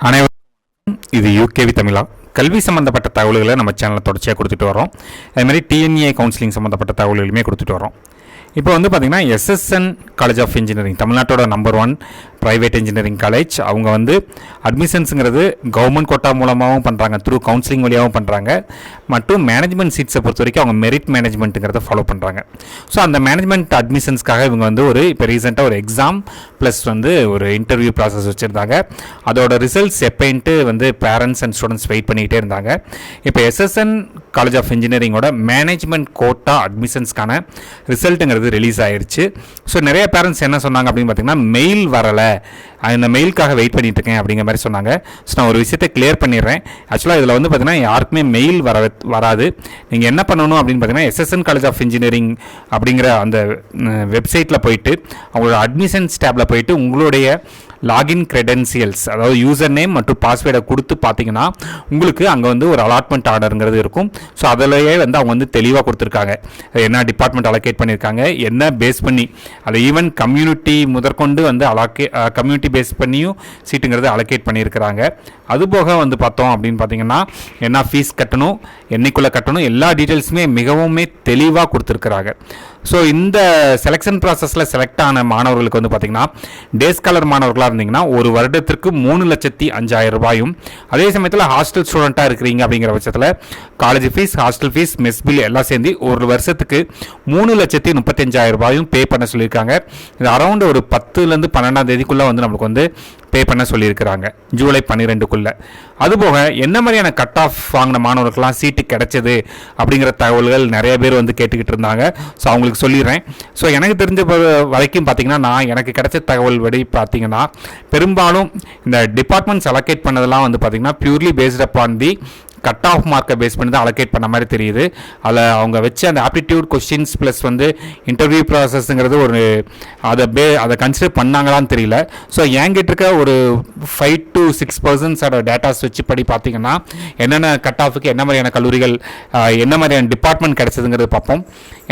அனைவருக்கும் இது யூகேவி தமிழா. கல்வி சம்மந்தப்பட்ட தகவல்களை நம்ம சேனலில் தொடர்ச்சியாக கொடுத்துட்டு வரோம். அதேமாதிரி டிஎன்ஏ கவுன்சிலிங் சம்மந்தப்பட்ட தகவல்களுமே கொடுத்துட்டு வரோம். இப்போ வந்து பார்த்திங்கன்னா எஸ்எஸ்என் காலேஜ் ஆஃப் இன்ஜினியரிங், தமிழ்நாட்டோட நம்பர் 1 ப்ரைவேட் இன்ஜினியரிங் காலேஜ். அவங்க வந்து அட்மிஷன்ஸுங்கிறது கவர்மெண்ட் கோட்டா மூலமாகவும் பண்ணுறாங்க, த்ரூ கவுன்சிலிங் வழியாகவும் பண்ணுறாங்க, மற்றும் மேனேஜ்மெண்ட் சீட்ஸை பொறுத்த வரைக்கும் அவங்க மெரிட் மேனேஜ்மெண்ட்டுங்கிறத ஃபாலோ பண்ணுறாங்க. ஸோ அந்த மேனேஜ்மெண்ட் அட்மிஷன்ஸ்க்காக இவங்க வந்து இப்போ ரீசெண்டாக ஒரு எக்ஸாம் ப்ளஸ் ஒரு இன்டர்வியூ ப்ராசஸ் வச்சுருந்தாங்க. அதோட ரிசல்ட்ஸ் எப்போன்ட்டு பேரண்ட்ஸ் அண்ட் ஸ்டூடெண்ட்ஸ் வெயிட் பண்ணிக்கிட்டே இருந்தாங்க. இப்போ எஸ்எஸ்என் காலேஜ் ஆஃப் இன்ஜினியரிங்கோட மேனேஜ்மெண்ட் கோட்டா அட்மிஷன்ஸ்க்கான ரிசல்ட்டுங்கிறது ரிலீஸ் ஆயிடுச்சு. ஸோ நிறைய பேரண்ட்ஸ் என்ன சொன்னாங்க அப்படின்னு பார்த்தீங்கன்னா, மெயில் வரலை, அந்த மெயிலுக்காக வெயிட் பண்ணிட்டு இருக்கேன் அப்படிங்கிற மாதிரி சொன்னாங்க. ஸோ நான் ஒரு விஷயத்தை கிளியர் பண்ணிடுறேன். ஆக்சுவலாக இதில் வந்து பார்த்தீங்கன்னா யாருக்குமே மெயில் வராது. நீங்கள் என்ன பண்ணணும் அப்படின்னு பார்த்தீங்கன்னா, எஸ்எஸ்என் காலேஜ் ஆஃப் இன்ஜினியரிங் அப்படிங்கிற அந்த வெப்சைட்டில் போயிட்டு அவங்களோட அட்மிஷன்ஸ் டேப்பில் போயிட்டு உங்களுடைய லாகின் கிரெடென்சியல்ஸ், அதாவது யூசர் நேம் மற்றும் பாஸ்வேர்டை கொடுத்து பார்த்தீங்கன்னா உங்களுக்கு அங்கே ஒரு அலாட்மெண்ட் ஆர்டருங்கிறது இருக்கும். ஸோ அதிலேயே அவங்க தெளிவாக கொடுத்துருக்காங்க, என்ன டிபார்ட்மெண்ட் அலோகேட் பண்ணியிருக்காங்க, என்ன பேஸ் பண்ணி, அதை ஈவன் கம்யூனிட்டி முதற்கொண்டு கம்யூனிட்டி பேஸ் பண்ணியும் சீட்டுங்கிறது அலோகேட் பண்ணியிருக்கிறாங்க. அதுபோக பார்த்தோம் அப்படின்னு பார்த்தீங்கன்னா என்ன ஃபீஸ் கட்டணும், என்னைக்குள்ளே கட்டணும், எல்லா டீட்டெயில்ஸுமே மிகவும் தெளிவாக கொடுத்துருக்குறாங்க. ஸோ இந்த செலெக்ஷன் ப்ராசஸில் செலக்ட் ஆன மாணவர்களுக்கு பார்த்தீங்கன்னா, டே ஸ்காலர் மாணவர்களாக இருந்தீங்கன்னா ஒரு வருடத்திற்கு 3,05,000 ரூபாயும், அதே சமயத்தில் ஹாஸ்டல் ஸ்டூடெண்ட்டாக இருக்கிறீங்க அப்படிங்கிற பட்சத்தில் college fees, hostel fees, mess bill எல்லாம் சேர்ந்து ஒரு வருஷத்துக்கு 3,35,000 ரூபாயும் பே பண்ண சொல்லியிருக்காங்க. இது அரௌண்ட் ஒரு 10லேருந்து 12ஆம் தேதிக்குள்ளே நம்மளுக்கு பே பண்ண சொல்லியிருக்கிறாங்க, ஜூலை 12க்குள்ளே. அதுபோக என்ன மாதிரியான கட் ஆஃப் வாங்கின மாணவர்களுக்கெல்லாம் சீட்டு கிடைச்சது அப்படிங்கிற தகவல்கள் நிறைய பேர் கேட்டுக்கிட்டு இருந்தாங்க. ஸோ அவங்களுக்கு சொல்லிடுறேன். ஸோ எனக்கு தெரிஞ்ச வரைக்கும் பார்த்தீங்கன்னா, எனக்கு கிடைச்ச தகவல் படி பார்த்தீங்கன்னா பெரும்பாலும் இந்த டிபார்ட்மெண்ட்ஸ் அலோகேட் பண்ணதெல்லாம் பார்த்தீங்கன்னா பியூர்லி பேஸ்ட் அப்பான் தி கட் ஆஃப் மார்க்கை பேஸ் பண்ணி தான் அலோகேட் பண்ண மாதிரி தெரியுது. அதில் அவங்க வச்ச அந்த ஆப்டிடியூட் கொஸ்டின்ஸ் ப்ளஸ் இன்டர்வியூ ப்ராசஸ்ங்கிறது அதை கன்சிடர் பண்ணாங்களான்னு தெரியல. ஸோ என்கிட்ட இருக்க ஒரு 5 to 6% டேட்டாஸ் வச்சு படி பார்த்தீங்கன்னா என்னென்ன கட் ஆஃபுக்கு என்ன மாதிரியான கல்லூரிகள், என்ன மாதிரியான டிபார்ட்மெண்ட் கிடைச்சதுங்கிறது பார்ப்போம்.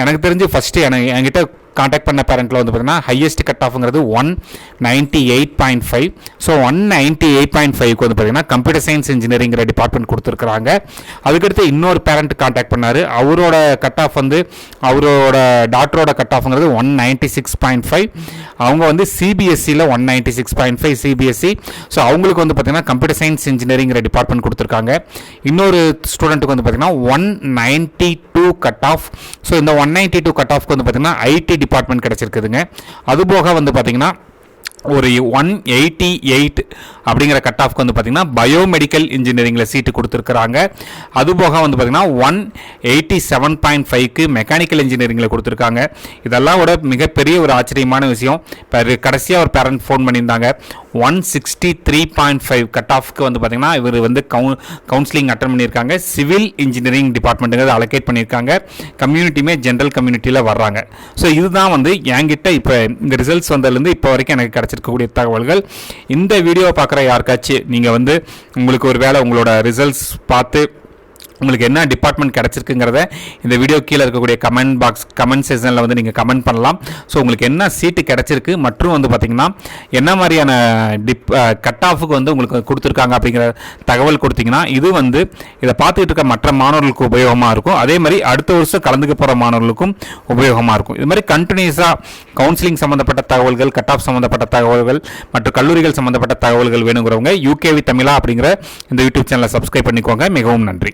எனக்கு தெரிஞ்சு ஃபஸ்ட்டு என்கிட்ட கான்டாக்ட் பண்ண பேரண்ட்டில் பார்த்தீங்கன்னா ஹையஸ்ட் கட் ஆஃப்ங்கிறது 198.5. ஸோ 198.5க்கு பார்த்தீங்கன்னா கம்ப்யூட்டர் சயின்ஸ் இன்ஜினியரிங்கிற டிபார்ட்மெண்ட் கொடுத்துருக்குறாங்க. அதுக்கடுத்து இன்னொரு பேரண்ட் கான்டாக்ட் பண்ணார். அவரோட கட் ஆஃப் அவரோட டாக்டரோட கட் ஆஃப்ங்கிறது 196.5. அவங்க சிபிஎஸ்சியில் 196.5 சிபிஎஸ்சி. ஸோ அவங்களுக்கு பார்த்தீங்கன்னா கம்ப்யூட்டர் சயின்ஸ் இன்ஜினியரிங்கிற டிபார்ட்மெண்ட் கொடுத்துருக்காங்க. இன்னொரு ஸ்டூடெண்ட்டுக்கு பார்த்தீங்கன்னா 192 கட் ஆஃப். ஸோ இந்த 192 கட் ஆஃப்க்கு பார்த்தீங்கன்னா ஐடி டிபார்ட்மெண்ட் கிடைச்சிருக்குதுங்க. அதுபோக பார்த்தீங்கன்னா ஒரு 188 அப்படிங்கிற கட் ஆஃப்க்கு பார்த்தீங்கன்னா பயோமெடிக்கல் இன்ஜினியரிங்கில் சீட்டு கொடுத்துருக்குறாங்க. அதுபோக பார்த்தீங்கன்னா 187.5க்கு மெக்கானிக்கல் இன்ஜினியரிங்கில் கொடுத்துருக்காங்க. இதெல்லாம் விட மிகப்பெரிய ஒரு ஆச்சரியமான விஷயம். இப்போ கடைசியாக ஒரு பேரண்ட் ஃபோன் பண்ணியிருந்தாங்க, 163.5 கட் ஆஃப்க்கு பார்த்தீங்கன்னா இவர் கவுன்சிலிங் அட்டன் பண்ணியிருக்காங்க. சிவில் இன்ஜினியரிங் டிபார்ட்மெண்ட்டுங்கிறது அலோகேட் பண்ணியிருக்காங்க. கம்யூனிட்டியுமே ஜென்ரல் கம்யூனிட்டியில் வர்றாங்க. ஸோ இதுதான் என்கிட்ட இப்போ இந்த ரிசல்ட்ஸ் வந்ததுலேருந்து இப்போ வரைக்கும் எனக்கு கிடைச்சிருக்கக்கூடிய தகவல்கள். இந்த வீடியோவை பார்க்குற யாருக்காச்சும் நீங்கள் உங்களுக்கு ஒரு வேளை உங்களோட ரிசல்ட்ஸ் பார்த்து உங்களுக்கு என்ன டிபார்ட்மெண்ட் கிடச்சிருக்குங்கிறத இந்த வீடியோ கீழே இருக்கக்கூடிய கமெண்ட் செக்ஷனில் நீங்கள் கமெண்ட் பண்ணலாம். ஸோ உங்களுக்கு என்ன சீட்டு கிடச்சிருக்கு மற்றும் பார்த்தீங்கன்னா என்ன மாதிரியான கட் ஆஃபுக்கு உங்களுக்கு கொடுத்துருக்காங்க அப்படிங்கிற தகவல் கொடுத்தீங்கன்னா இது இதை பார்த்துக்கிட்டு இருக்க மற்ற மாணவர்களுக்கு உபயோகமாக இருக்கும். அதே மாதிரி அடுத்த வருஷம் கலந்துக்க போகிற மாணவர்களுக்கும் உபயோகமாக இருக்கும். இது மாதிரி கண்டினியூஸாக கவுன்சிலிங் சம்மந்தப்பட்ட தகவல்கள், கட் ஆஃப் சம்மந்தப்பட்ட தகவல்கள் மற்றும் கல்லூரிகள் சம்மந்தப்பட்ட தகவல்கள் வேணுங்கிறவங்க யூகேவி தமிழா அப்படிங்கிற இந்த யூடியூப் சேனலை சப்ஸ்கிரைப் பண்ணிக்கோங்க. மிகவும் நன்றி.